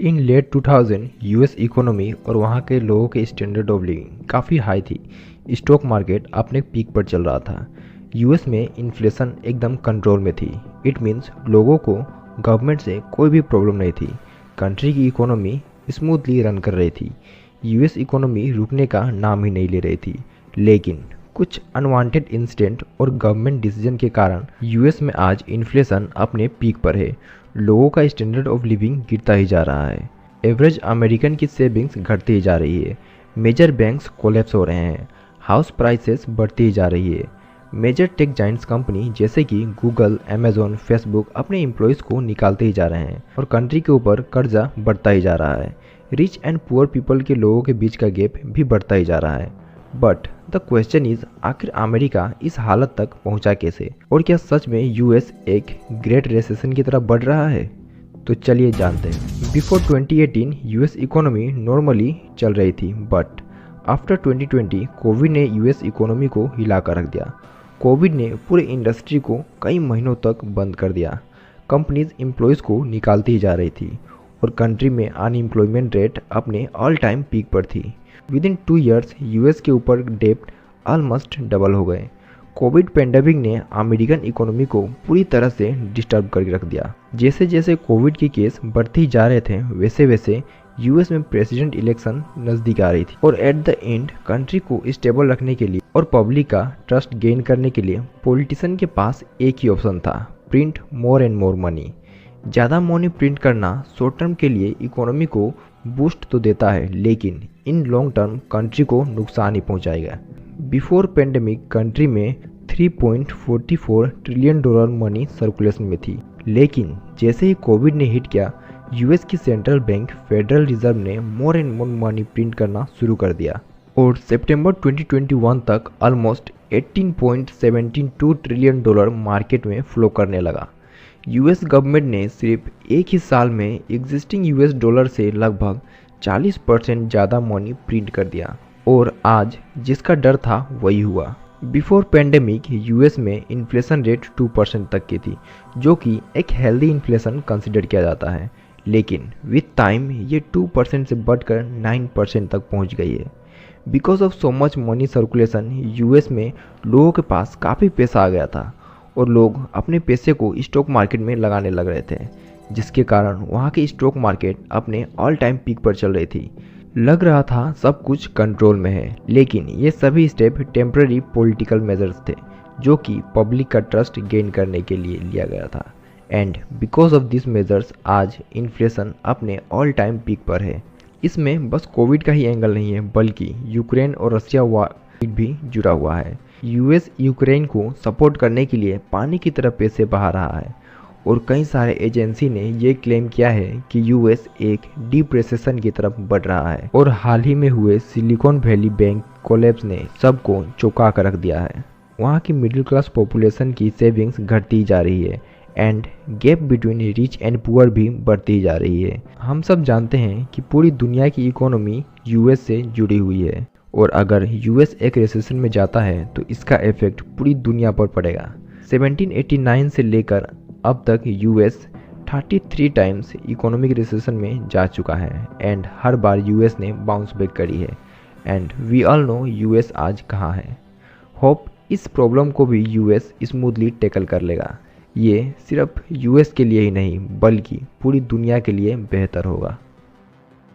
इन late 2000 US economy और वहाँ के लोगों के स्टैंडर्ड ऑफ लिविंग काफ़ी हाई थी। स्टॉक मार्केट अपने पीक पर चल रहा था। यूएस में इन्फ्लेशन एकदम कंट्रोल में थी। इट मीन्स लोगों को गवर्नमेंट से कोई भी प्रॉब्लम नहीं थी। कंट्री की इकोनॉमी स्मूथली रन कर रही थी। यूएस इकोनॉमी रुकने का नाम ही नहीं ले रही थी। लेकिन कुछ अनवांटेड इंसिडेंट और गवर्नमेंट डिसीजन के कारण यूएस में आज इन्फ्लेशन अपने पीक पर है। लोगों का स्टैंडर्ड ऑफ लिविंग गिरता ही जा रहा है। एवरेज अमेरिकन की सेविंग्स घटती ही जा रही है। मेजर बैंक्स कोलैप्स हो रहे हैं। हाउस प्राइसेस बढ़ती ही जा रही है। मेजर टेक जाइंट्स कंपनी जैसे कि गूगल, अमेजोन, फेसबुक अपने एम्प्लॉयज़ को निकालते ही जा रहे हैं और कंट्री के ऊपर कर्जा बढ़ता ही जा रहा है। रिच एंड पुअर पीपल के लोगों के बीच का गैप भी बढ़ता ही जा रहा है। बट द क्वेश्चन इज, आखिर अमेरिका इस हालत तक पहुंचा कैसे? और क्या सच में यूएस एक ग्रेट रिसेशन की तरफ बढ़ रहा है? तो चलिए जानते हैं। बिफोर 2018 यूएस इकोनॉमी नॉर्मली चल रही थी, बट आफ्टर 2020 कोविड ने यूएस इकोनॉमी को हिला कर रख दिया। कोविड ने पूरे इंडस्ट्री को कई महीनों तक बंद कर दिया। कंपनीज एम्प्लॉयज़ को निकालती ही जा रही थी और कंट्री में अनएम्प्लॉयमेंट रेट अपने ऑल टाइम पीक पर थी। विदिन 2 ईयर्स यूएस के ऊपर डेप्ट ऑलमोस्ट डबल हो गए। कोविड पेंडेमिक ने अमेरिकन इकोनॉमी को पूरी तरह से डिस्टर्ब करके रख दिया। जैसे जैसे कोविड के केस बढ़ते ही जा रहे थे, वैसे वैसे यूएस में प्रेसिडेंट इलेक्शन नज़दीक आ रही थी और एट द एंड कंट्री को स्टेबल रखने के लिए और पब्लिक का ट्रस्ट गेन करने के लिए पॉलिटिशियन के पास एक ही ऑप्शन था, print more and more money. ज़्यादा मनी प्रिंट करना शॉर्ट टर्म के लिए इकोनॉमी को बूस्ट तो देता है, लेकिन इन लॉन्ग टर्म कंट्री को नुकसान ही पहुंचाएगा। बिफोर पेंडेमिक कंट्री में 3.44 ट्रिलियन डॉलर मनी सर्कुलेशन में थी, लेकिन जैसे ही कोविड ने हिट किया, यूएस की सेंट्रल बैंक फेडरल रिजर्व ने more and more money print करना शुरू कर दिया और सितंबर 2021 तक ऑलमोस्ट 18.72 ट्रिलियन डॉलर मार्केट में फ्लो करने लगा। यूएस गवर्नमेंट ने सिर्फ एक ही साल में एग्जिस्टिंग यूएस डॉलर से लगभग 40% ज़्यादा मनी प्रिंट कर दिया और आज जिसका डर था वही हुआ। बिफोर पेंडेमिक यूएस में इन्फ्लेशन रेट 2% तक की थी, जो कि एक हेल्दी इन्फ्लेशन कंसिडर किया जाता है, लेकिन विथ टाइम ये 2% से बढ़कर 9% तक पहुंच गई है। Because of so much money circulation US में लोगों के पास काफ़ी पैसा आ गया था और लोग अपने पैसे को स्टॉक मार्केट में लगाने लग रहे थे, जिसके कारण वहाँ की स्टॉक मार्केट अपने ऑल टाइम पीक पर चल रही थी। लग रहा था सब कुछ कंट्रोल में है, लेकिन ये सभी स्टेप टेम्पररी पॉलिटिकल मेजर्स थे जो कि पब्लिक का ट्रस्ट गेन करने के लिए लिया गया था। And because of this measures आज इन्फ्लेशन अपने ऑल टाइम पीक पर है। इसमें बस कोविड का ही एंगल नहीं है, बल्कि यूक्रेन और रशिया वार भी जुड़ा हुआ है। यूएस यूक्रेन को सपोर्ट करने के लिए पानी की तरह पैसे बहा रहा है और कई सारे एजेंसी ने ये क्लेम किया है कि यूएस एक डीप रिसेशन की तरफ बढ़ रहा है और हाल ही में हुए सिलिकॉन वैली बैंक कोलैप्स ने सबको चौंका कर रख दिया है। वहाँ की मिडिल क्लास पॉपुलेशन की सेविंग्स घटती जा रही है and gap between rich and poor भी बढ़ती जा रही है। हम सब जानते हैं कि पूरी दुनिया की इकोनॉमी यूएस से जुड़ी हुई है और अगर यूएस एक रिसेशन में जाता है तो इसका इफेक्ट पूरी दुनिया पर पड़ेगा। 1789 से लेकर अब तक यूएस 33 टाइम्स इकोनॉमिक रिसेशन में जा चुका है एंड हर बार यूएस ने बाउंस बैक करी है and we all know US आज कहाँ है। होप इस प्रॉब्लम को भी यूएस स्मूथली टैकल कर लेगा। ये सिर्फ यूएस के लिए ही नहीं बल्कि पूरी दुनिया के लिए बेहतर होगा।